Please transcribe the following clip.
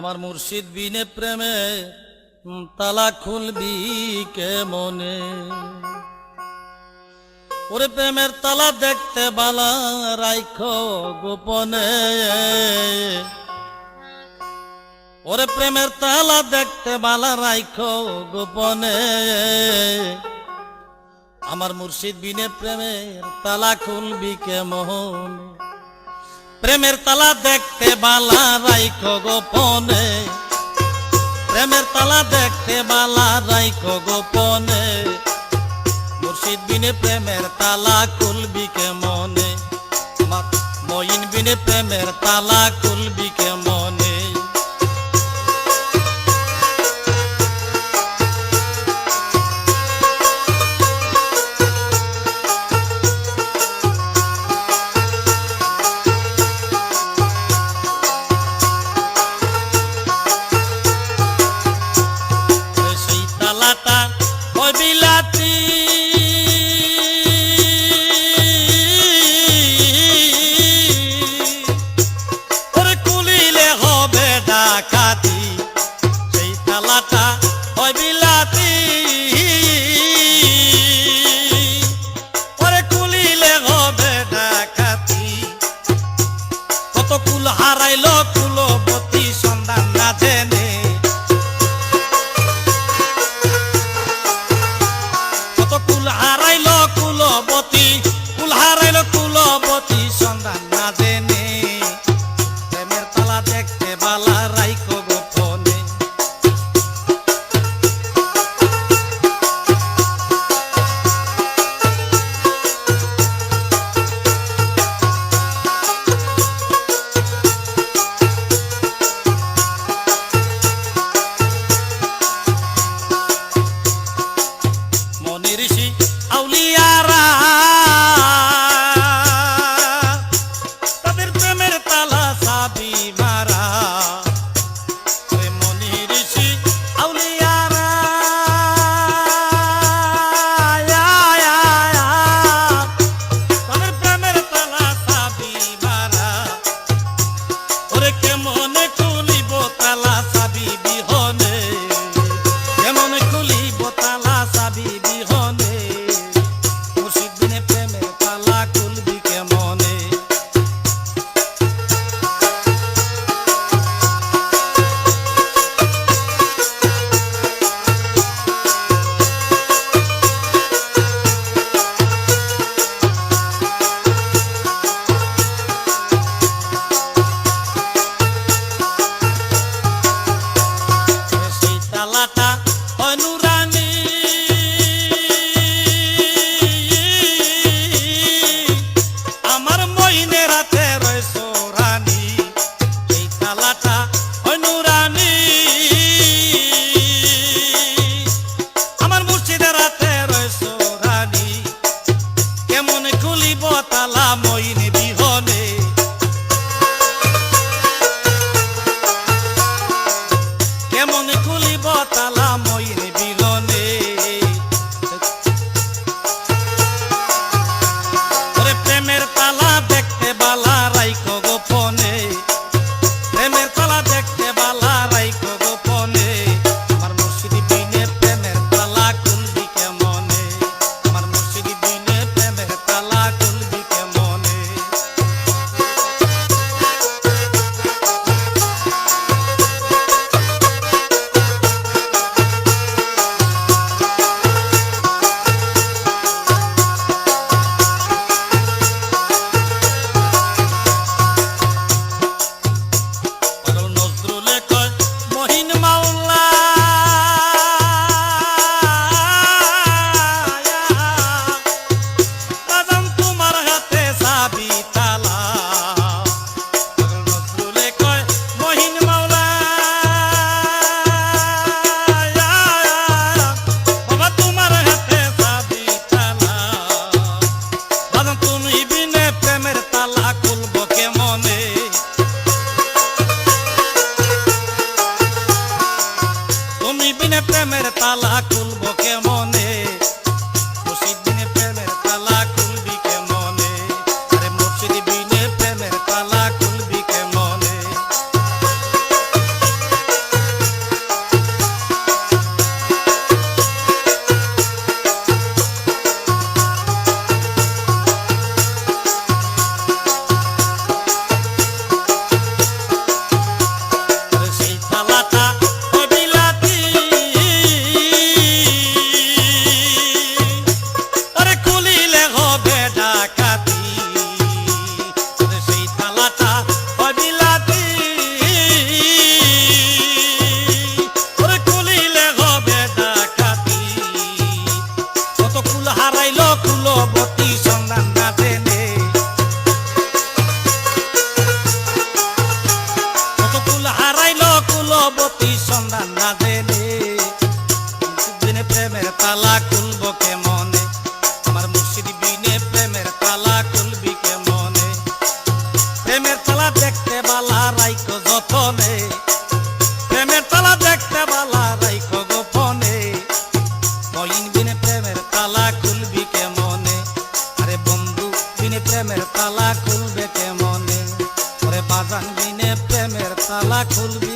আমার মুর্শিদ বিনে প্রেমে তালা খুলবি কে মনে। ওরে প্রেমের তালা দেখতে বালা রাইখো গোপনে। ওরে প্রেমের তালা দেখতে বালা রাইখো গোপনে। আমার মুর্শিদ বিনে প্রেমের তালা খুলবি কে মনে। প্রেমের তালা দেখতে বালা রাইখো গোপনে। প্রেমের তালা দেখতে বালা রাইখো গোপনে। মুর্শিদ বিনে প্রেমের তালা খুলবি কে মনে। আমার মঈন বিনে প্রেমের তালা খুলবি কে মনে। হারাইলো কুলবতী সন্ধান না জেনে। যতনে প্রেমের তালা দেখতে বালা রাইখো গোপনে মইন বিনে প্রেমের তালা খুলবি কেমনে আরে বন্ধু বিনে প্রেমের তালা খুলবে কেমনে ওরে বাজান বিনে প্রেমের তালা খুলবি